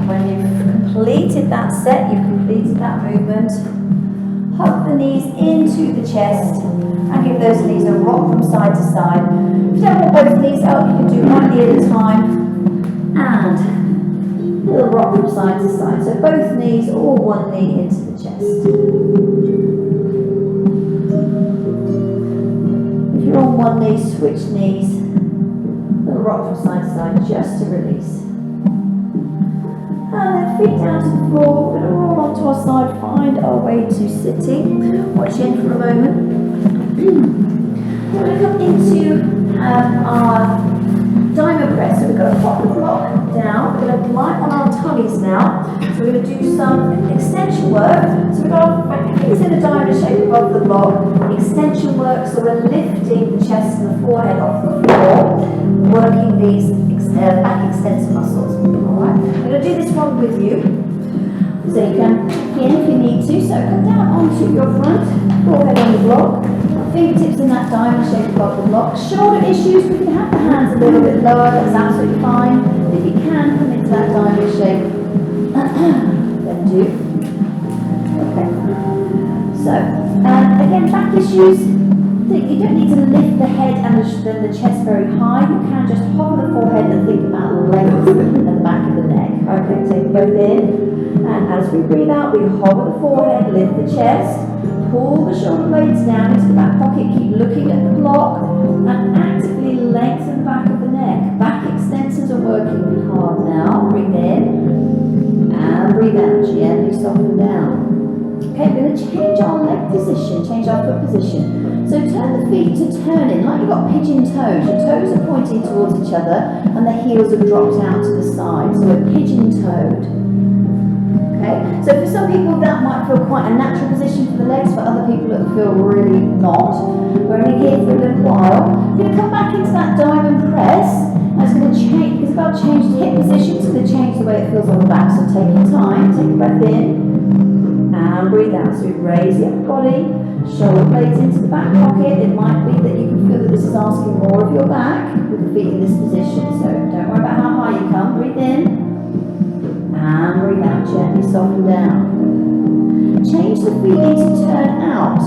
When you've completed that set, you've completed that movement, hug the knees into the chest and give those knees a rock from side to side. If you don't want both knees out, you can do 1 knee at a time and a little rock from side to side. So both knees or 1 knee into the chest. If you're on 1 knee, switch knees, a little rock from side to side just to release. And then feet down to the floor. We're going to roll onto our side, find our way to sitting. Watch in for a moment. We're going to come into our diamond press. So we're going to pop the block down. We're going to lie on our tummies now. So we're going to do some extension work. So we've got our hands in a diamond shape above the block. Extension work, so we're lifting the chest and the forehead off the floor, working these back extensor muscles. Alright, I'm going to do this one with you. So you can kick in if you need to. So come down onto your front, forehead on the block. Fingertips in that diamond shape above the block. Shoulder issues, we can have the hands a little bit lower, that's absolutely fine. If you can come into that diamond shape, then do. Okay. So, again, back issues, you don't need to lift the head and the chest very high. You can just hover the forehead and think about length at the back of the neck. Okay, take both in. And as we breathe out, we hover the forehead, lift the chest, pull the shoulder blades down into the back pocket, keep looking at the block, and actively lengthen the back of the neck. Back extensors are working hard now. Breathe in, and breathe out, gently soften down. Okay, we're going to change our leg position, change our foot position. So turn the feet to turning, like you've got pigeon toes. Your toes are pointing towards each other, and the heels have dropped out to the side. So we're pigeon-toed. Okay, so for some people that might feel quite a natural position for the legs, for other people it will feel really not. We're only here for a little while. We're going to come back into that diamond press. And it's going to change, because I've changed hip position, it's going to change the way it feels on the back. So take your time, take a breath in, and breathe out. So raise the upper body, shoulder blades into the back pocket. It might be that you can feel that this is asking more of your back with the feet in this position. So don't worry about how high you come. Breathe in. And breathe out, gently soften down. Change the feet into turn out.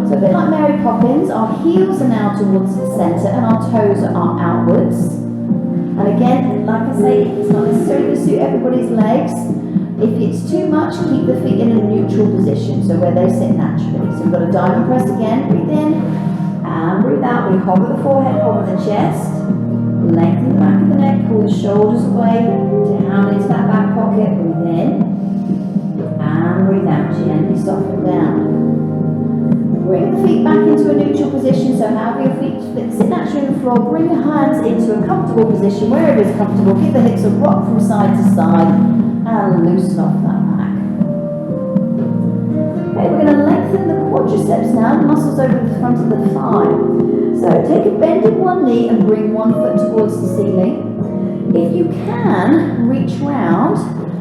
So a bit like Mary Poppins, our heels are now towards the centre and our toes are outwards. And again, like I say, it's not necessarily to suit everybody's legs. If it's too much, keep the feet in a neutral position, so where they sit naturally. So we've got a diamond press again, breathe in, and breathe out. We hover the forehead, hover the chest. Lengthen the back of the neck, pull the shoulders away, down into that back pocket, breathe in, and breathe out, gently soften down. Bring the feet back into a neutral position, so however your feet sit naturally on the floor, bring your hands into a comfortable position, wherever is comfortable, give the hips a rock from side to side, and loosen off that back. Okay, we're going to lengthen the quadriceps now, the muscles over the front of the thigh. So take a bend in one knee and bring one foot towards the ceiling. If you can, reach round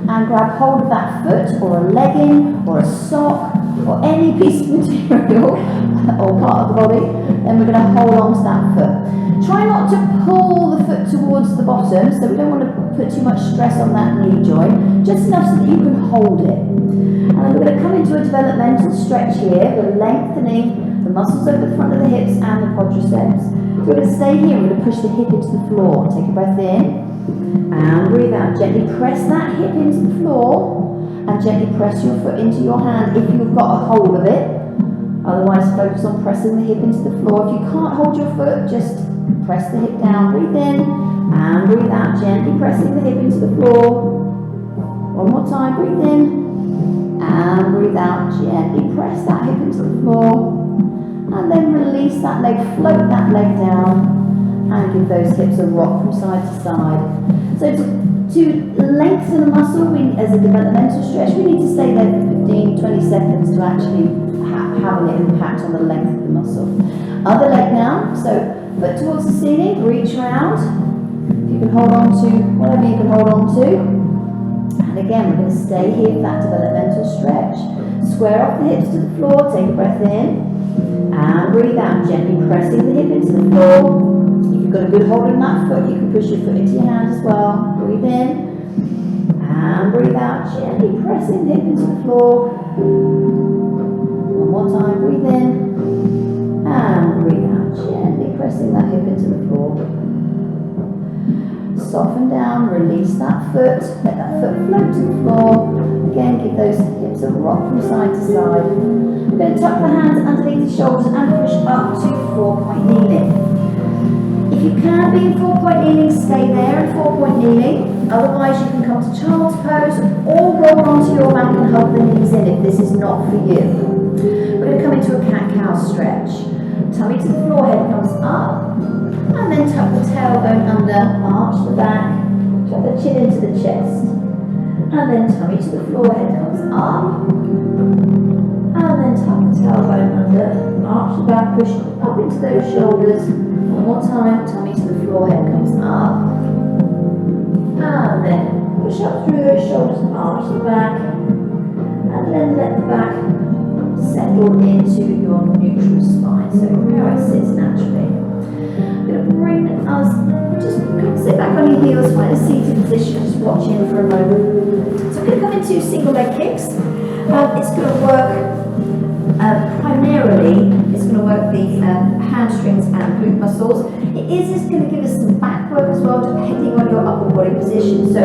and grab hold of that foot or a legging or a sock or any piece of material or part of the body, then we're going to hold on to that foot. Try not to pull the foot towards the bottom, so we don't want to put too much stress on that knee joint, just enough so that you can hold it. And then we're going to come into a developmental stretch here. We're lengthening the muscles over the front of the hips and the quadriceps. So we're going to stay here, we're going to push the hip into the floor. Take a breath in, and breathe out. Gently press that hip into the floor, and gently press your foot into your hand if you've got a hold of it. Otherwise, focus on pressing the hip into the floor. If you can't hold your foot, just press the hip down. Breathe in, and breathe out. Gently pressing the hip into the floor. One more time, breathe in, and breathe out. Gently press that hip into the floor. And then release that leg, float that leg down, and give those hips a rock from side to side. So to lengthen the muscle as a developmental stretch, we need to stay there for 15-20 seconds to actually have an impact on the length of the muscle. Other leg now, so foot towards the ceiling, reach round. If you can hold on to whatever you can hold on to. And again, we're going to stay here for that developmental stretch. Square off the hips to the floor, take a breath in. And breathe out, gently pressing the hip into the floor. If you've got a good hold on that foot, you can push your foot into your hand as well. Breathe in, and breathe out, gently pressing the hip into the floor. One more time, breathe in, and breathe out, gently pressing that hip into the floor. Soften down, release that foot, let that foot float to the floor. Again, give those hips a rock from side to side. We're going to tuck the hands underneath the shoulders and push up to 4-point kneeling. If you can be in 4-point kneeling, stay there in 4-point kneeling. Otherwise, you can come to child's pose or roll onto your back and hug the knees in if this is not for you. We're going to come into a cat-cow stretch. Tummy to the floor, head comes up. And then tuck the tailbone under, arch the back, tuck the chin into the chest. And then tummy to the floor, head comes up. And then tuck the tailbone under, arch the back, push up into those shoulders. One more time, tummy to the floor, head comes up. And then push up through those shoulders, arch the back. And then let the back settle into your neutral spine, so how it sits naturally. I'm going to bring us, just sit back on your heels, find a seated position, just watching for a moment. So I'm going to come into single leg kicks. It's going to work primarily, it's going to work the hamstrings and glute muscles. It is going to give us some back work as well, depending on your upper body position. So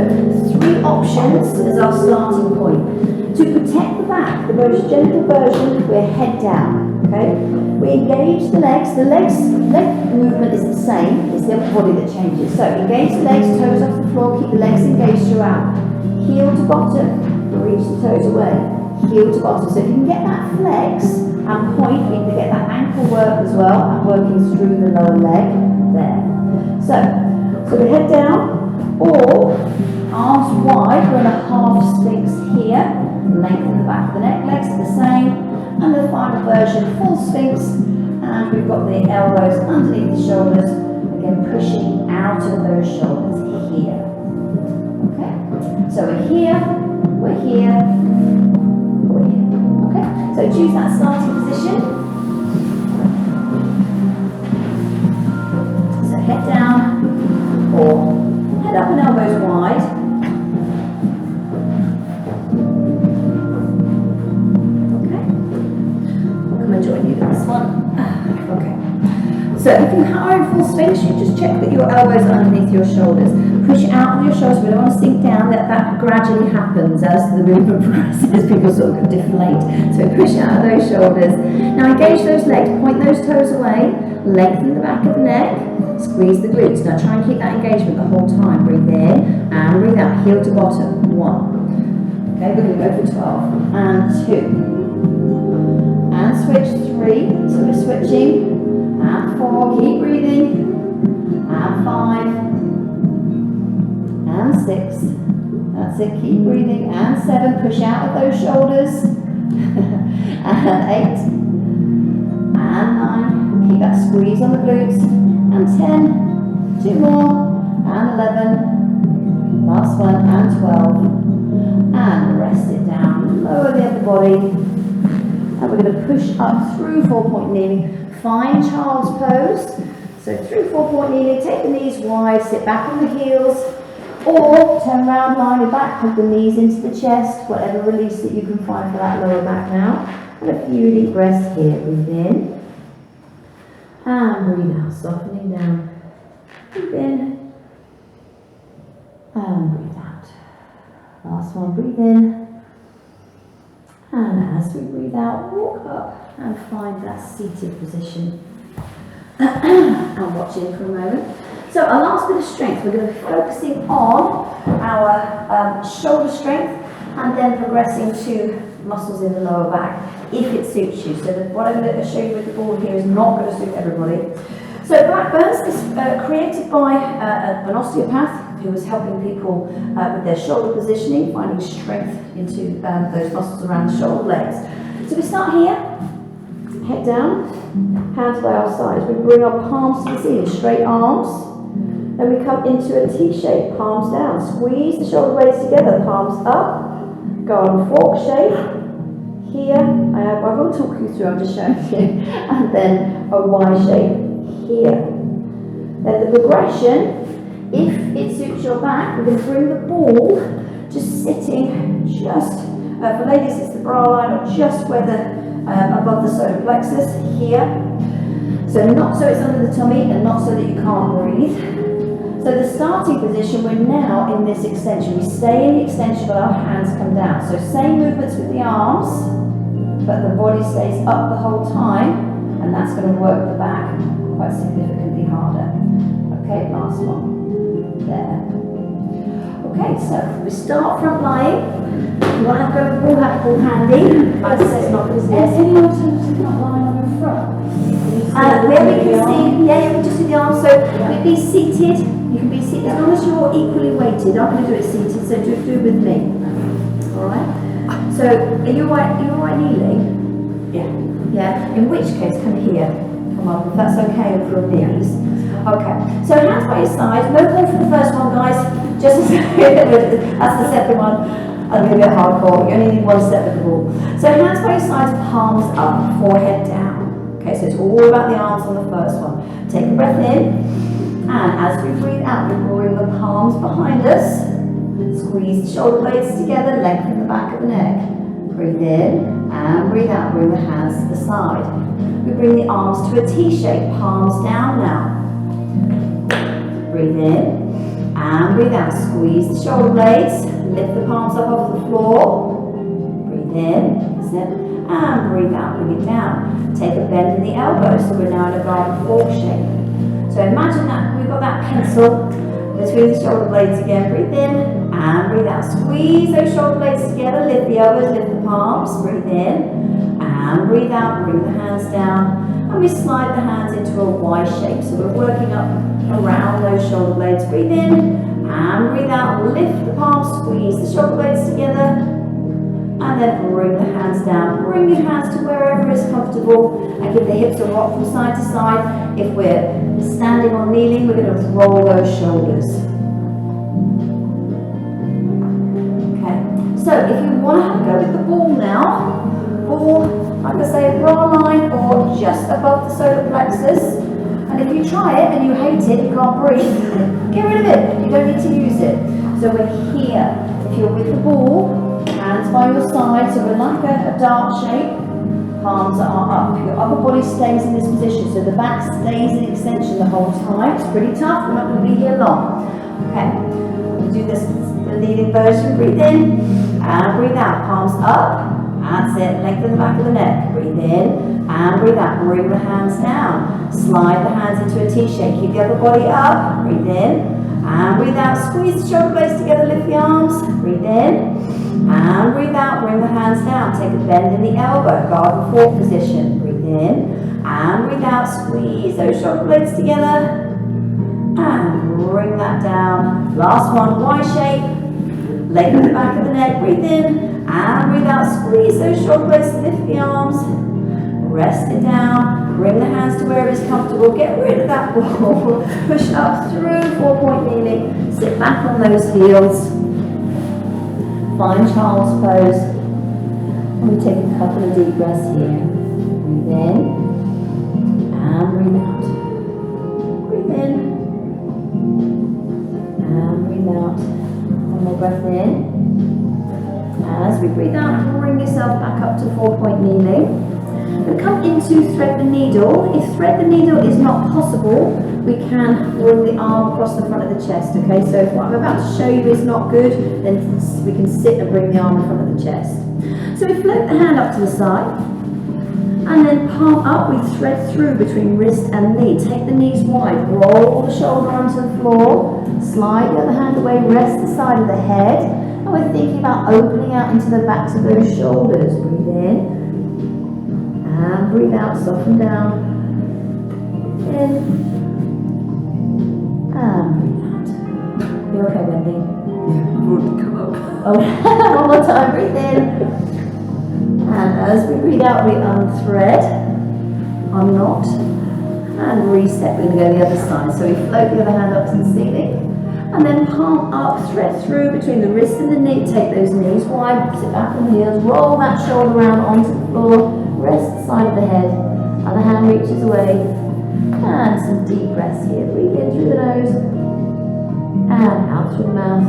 3 options as our starting point. To protect the back, the most gentle version, we're head down. Okay, we engage the legs. Leg movement is the same. It's the upper body that changes. So engage the legs, toes off the floor. Keep the legs engaged throughout. Heel to bottom. Reach the toes away. Heel to bottom. So if you can get that flex and point, you can get that ankle work as well, and working through the lower leg there. So we head down, or arms wide. We're in a half sphinx here. Lengthen the back of the neck, legs are the same. And the final version, full sphinx, and we've got the elbows underneath the shoulders, again pushing out of those shoulders here. Okay, so we're here, we're here, we're here. Okay, so choose that starting position. So head down, or head up and elbows wide. Join you in this one. Okay. So if you are in full sphinx, you just check that your elbows are underneath your shoulders. Push out with your shoulders. We don't want to sink down. That gradually happens as the movement progresses. People sort of deflate. So push out of those shoulders. Now engage those legs. Point those toes away. Lengthen the back of the neck. Squeeze the glutes. Now try and keep that engagement the whole time. Breathe in and breathe out. Heel to bottom. 1. Okay, we're going to go for 12. And 2. And switch 3, so we're switching, and 4, keep breathing, and 5, and 6, that's it, keep breathing, and 7, push out of those shoulders, and 8, and 9, keep that squeeze on the glutes, and 10, 2 more, and 11, last one, and 12, and rest it down, lower the upper body. And we're going to push up through 4-point kneeling. Find child's pose. So through 4-point kneeling, take the knees wide, sit back on the heels, or turn around, lie your back, hug the knees into the chest, whatever release that you can find for that lower back now. And a few deep breaths here. Breathe in. And breathe out, softening down. Breathe in. And breathe out. Last one, breathe in. And as we breathe out, walk up and find that seated position. And watch in for a moment. So our last bit of strength, we're going to be focusing on our shoulder strength and then progressing to muscles in the lower back, if it suits you. So what I'm going to show you with the ball here is not going to suit everybody. So Blackburns is created by an osteopath who was helping people with their shoulder positioning, finding strength into those muscles around the shoulder blades. So we start here, head down, hands by our sides. We bring our palms to the ceiling, straight arms. Then we come into a T shape, palms down. Squeeze the shoulder blades together, palms up. Garden fork shape. Here, I will talk you through, I'm just showing you. And then a Y shape here. Then the progression, if it suits your back, we're going to bring the ball just sitting just, for ladies it's the bra line, or just where the, above the solar plexus here. So not so it's under the tummy and not so that you can't breathe. So the starting position, we're now in this extension. We stay in the extension but our hands come down. So same movements with the arms, but the body stays up the whole time, and that's going to work the back quite significantly harder. Okay, last one. There. Okay, so we start front lying. You want to have the ball handy. Like I said, it's not going to be any alternative not lying on your front? There we can see, yeah, we just do the arms. So we'd be seated. You can be seated as long as you're equally weighted. I'm going to do it seated, so do with me. Alright? So, are you alright kneeling? Yeah. Yeah? In which case, come here. Come on, if that's okay with your knees. Okay. So, hands by your side. No ball for the first one, guys. Just as that's the second one. a little bit hardcore. You only need one step with the ball. So hands by your sides, palms up, forehead down. Okay, so it's all about the arms on the first one. Take a breath in, and as we breathe out, we bring the palms behind us. Squeeze the shoulder blades together, lengthen the back of the neck. Breathe in and breathe out, bring the hands to the side. We bring the arms to a T shape, palms down now. Breathe in and breathe out, squeeze the shoulder blades, lift the palms up off the floor. Breathe in, that's it, and breathe out, bring it down. Take a bend in the elbows, so we're now in a garden fork shape. So imagine that we've got that pencil between the shoulder blades again. Breathe in and breathe out. Squeeze those shoulder blades together, lift the elbows, lift the palms. Breathe in and breathe out, bring the hands down. And we slide the hands into a Y shape. So we're working up around those shoulder blades. Breathe in and breathe out, lift the palms, squeeze the shoulder blades together. And then bring the hands down. Bring your hands to wherever is comfortable and give the hips a rock from side to side. If we're standing or kneeling, we're going to roll those shoulders. Okay, so if you want to have a go with the ball now, ball, like I say, bra line or just above the solar plexus. And if you try it and you hate it, you can't breathe, get rid of it. You don't need to use it. So we're here. If you're with the ball, hands by your side, so we're like a dart shape. Palms are up. Your upper body stays in this position, so the back stays in extension the whole time. It's pretty tough. We're not going to be here long. Okay, we'll do this, the leading version. Breathe in and breathe out. Palms up. That's it. Lengthen the back of the neck. Breathe in and breathe out. Bring the hands down. Slide the hands into a T shape. Keep the upper body up. Breathe in. And breathe out, squeeze the shoulder blades together, lift the arms, breathe in, and breathe out, bring the hands down, take a bend in the elbow, garden fork position, breathe in, and breathe out, squeeze those shoulder blades together, and bring that down. Last one, Y shape, lengthen the back of the neck, breathe in, and breathe out, squeeze those shoulder blades, lift the arms, rest it down. Bring the hands to where it is comfortable. Get rid of that ball. Push up through 4-point kneeling. Sit back on those heels. Find child's pose. And we take a couple of deep breaths here. Breathe in and breathe out. Breathe in and breathe out. One more breath in. As we breathe out, bring yourself back up to 4-point kneeling. And come into thread the needle. If thread the needle is not possible, we can bring the arm across the front of the chest, okay? So if what I'm about to show you is not good, then we can sit and bring the arm in front of the chest. So we float the hand up to the side, and then palm up, we thread through between wrist and knee. Take the knees wide, roll the shoulder onto the floor, slide the other hand away, rest the side of the head, and we're thinking about opening out into the backs of those shoulders. Breathe in. And breathe out, soften down. In. And breathe out. You okay, Wendy? Yeah, I've already come up. Oh, one more time, breathe in. And as we breathe out, we unthread, unknot, and reset. We're going to go the other side. So we float the other hand up to the ceiling. And then palm up, thread through between the wrist and the knee. Take those knees wide, sit back on the heels, roll that shoulder around onto the floor. Rest the side of the head, other hand reaches away, and some deep breaths here. Breathe in through the nose, and out through the mouth,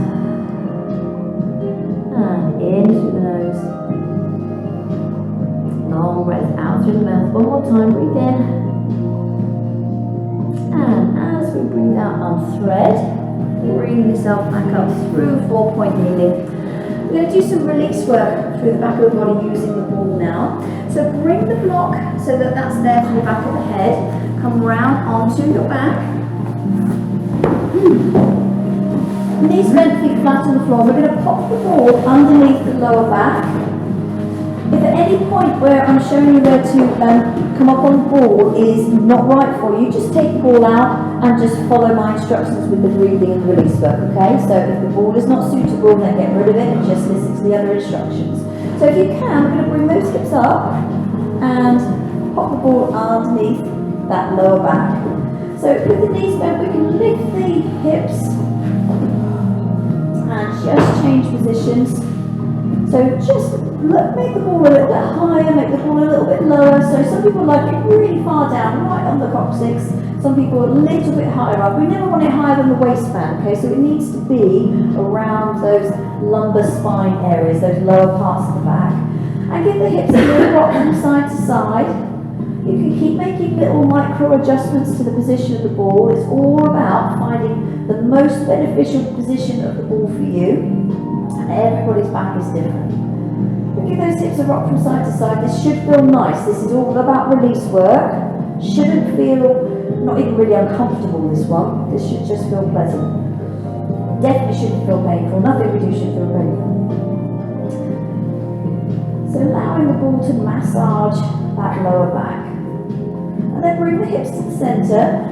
and in through the nose. Long breath out through the mouth. One more time, breathe in, and as we breathe out, unthread, bring yourself back up through 4-point kneeling. We're going to do some release work through the back of the body using the ball now. So bring the block so that that's there from the back of the head. Come round onto your back. Knees bent, feet flat on the floor. We're going to pop the ball underneath the lower back. If at any point where I'm showing you where to come up on the ball is not right for you, just take the ball out and just follow my instructions with the breathing and release work, okay? So if the ball is not suitable, then get rid of it and just listen to the other instructions. So if you can, we're going to bring those hips up and pop the ball underneath that lower back. So with the knees bent, we can lift the hips and just change positions. So just make the ball a little bit higher, make the ball a little bit lower. So some people like it really far down, right on the coccyx. Some people a little bit higher up. We never want it higher than the waistband, okay? So it needs to be around those lumbar spine areas, those lower parts of the back. And give the hips a little rock from side to side. You can keep making little micro adjustments to the position of the ball. It's all about finding the most beneficial position of the ball for you. And everybody's back is different. But give those hips a rock from side to side. This should feel nice. This is all about release work. Shouldn't feel, not even really uncomfortable, this one. This should just feel pleasant. Definitely shouldn't feel painful. Nothing we do should feel painful. So allowing the ball to massage that lower back. And then bring the hips to the centre.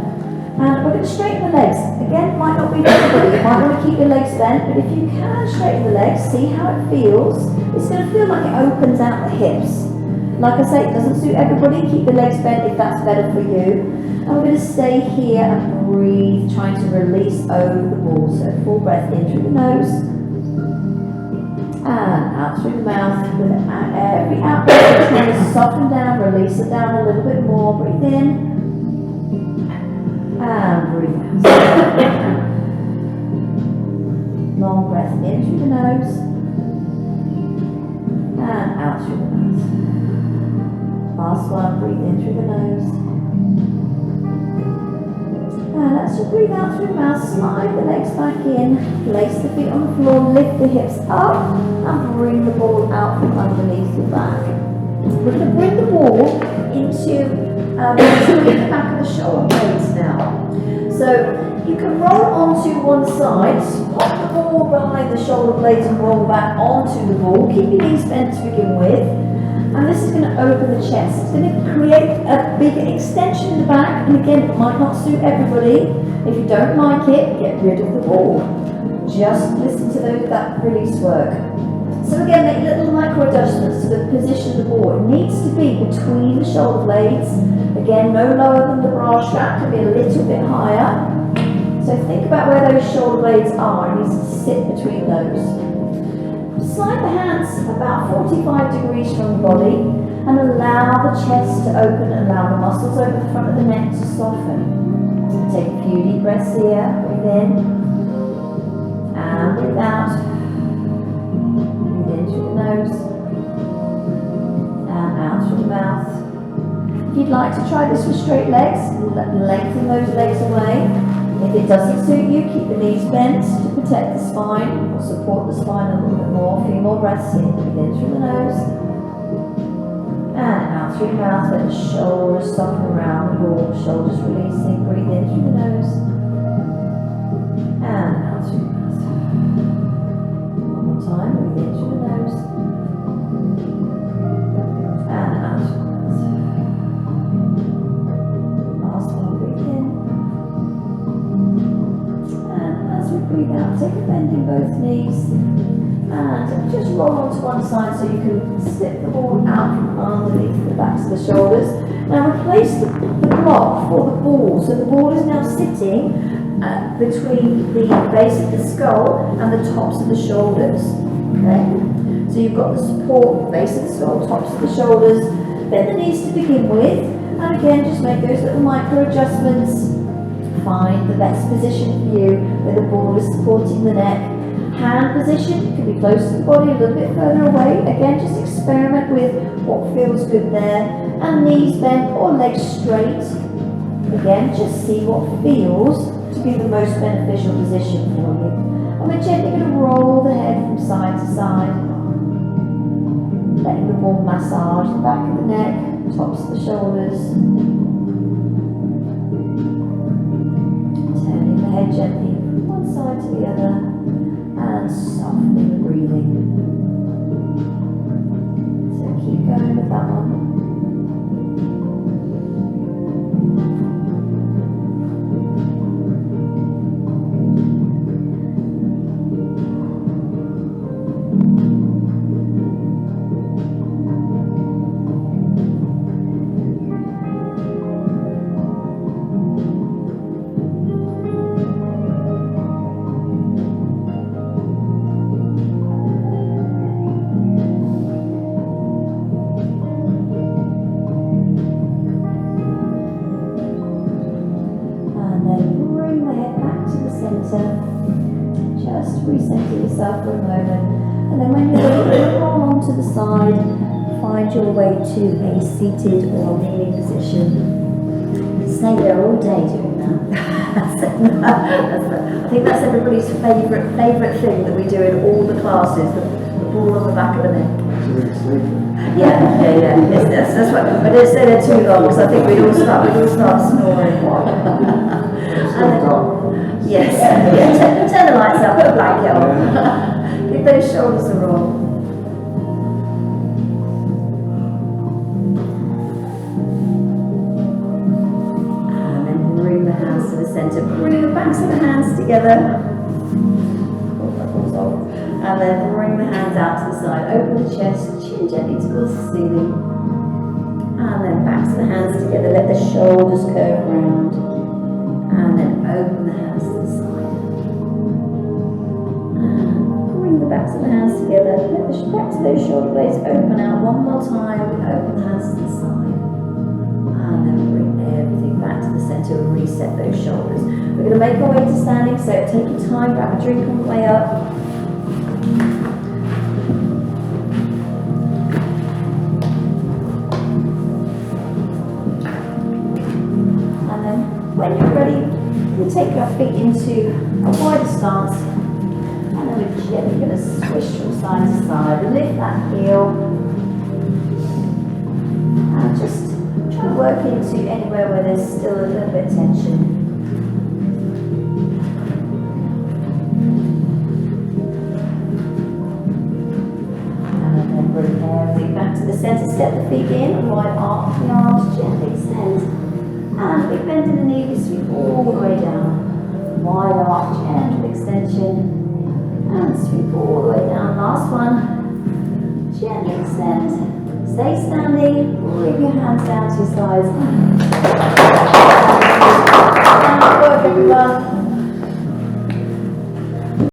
And we're going to straighten the legs. Again, it might not be for everybody. You might want to keep your legs bent, but if you can straighten the legs, see how it feels. It's going to feel like it opens out the hips. Like I say, it doesn't suit everybody. Keep the legs bent if that's better for you. And we're going to stay here and breathe, trying to release over the ball. So full breath in through the nose. And out through the mouth. With every out breath, try to soften down, release it down a little bit more. Breathe in. And breathe out. Long breath in through the nose. And out through the mouth. Last one, breathe in through the nose. And as you breathe out through the mouth, slide the legs back in, place the feet on the floor, lift the hips up, and bring the ball out from underneath your back. We're going to bring the ball into between the back of the shoulder blades now. So you can roll onto one side, pop the ball behind the shoulder blades and roll back onto the ball. Keep your knees bent to begin with. And this is going to open the chest. It's going to create a bigger extension in the back. And again, it might not suit everybody. If you don't like it, get rid of the ball. Just listen to that release work. So again, make little micro adjustments to the position of the ball. It needs to be between the shoulder blades. Again, no lower than the bra strap, can be a little bit higher. So think about where those shoulder blades are. It needs to sit between those. Slide the hands about 45 degrees from the body and allow the chest to open, allow the muscles over the front of the neck to soften. Take a few deep breaths here. Breathe in and breathe out. Breathe in through the nose and out through the mouth. If you'd like to try this with straight legs, lengthen those legs away. If it doesn't suit you, keep the knees bent to protect the spine or support the spine a little bit more. A few more breaths in. Breathe in through the nose and out through the mouth. Let the shoulders soften around the ball. Shoulders releasing. Breathe in through the nose and out through the mouth. One more time. Breathe in through the nose and out through the mouth. Last one. Breathe in. Breathe out, take a bend in both knees and just roll onto one side so you can slip the ball out from underneath the backs of the shoulders. Now replace the block for the ball. So the ball is now sitting between the base of the skull and the tops of the shoulders. Okay? So you've got the support, base of the skull, tops of the shoulders, bend the knees to begin with, and again just make those little micro adjustments. Find the best position for you where the ball is supporting the neck. Hand position, you can be close to the body, a little bit further away. Again, just experiment with what feels good there. And knees bent or legs straight. Again, just see what feels to be the most beneficial position for you. And we're gently going to roll the head from side to side. Letting the ball massage the back of the neck, tops of the shoulders. Turning the head gently from one side to the other and softening the breathing. So keep going with that one. centre. Just recenter yourself for a moment. And then when you're ready, roll onto the side. Find your way to a seated or kneeling position. Stay there all day doing that. I think that's everybody's favourite thing that we do in all the classes, the ball on the back of the neck. Yeah. That's what. I don't stay there too long because I think we'd all start snoring. Yes. Turn the lights up. Put a blanket on. Give those shoulders a roll. Bring the hands to the centre, bring the backs of the hands together, and then bring the hands out to the side, open the chest, chin gently towards the ceiling, and then backs of the hands together, let the shoulders curve round, and then open the hands to the side, and bring the backs of the hands together, let the backs of those shoulder blades open out one more time, open the hands to the side. And then bring everything back to the centre and reset those shoulders. We're going to make our way to standing, so take your time, grab a drink on the way up. And then when you're ready, we take our feet into a wider stance. And then we're gently going to swish from side to side. Lift that heel. And just try to work into anywhere where there's still a little bit of tension. And then bring everything back to the centre. Step the feet in, wide arc the arms, gently extend. And big bend in the knee, we sweep all the way down. Wide arc, gentle extension. And sweep all the way down. Last one. Gently extend. Stay standing, bring your hands down to your sides. Down work everyone.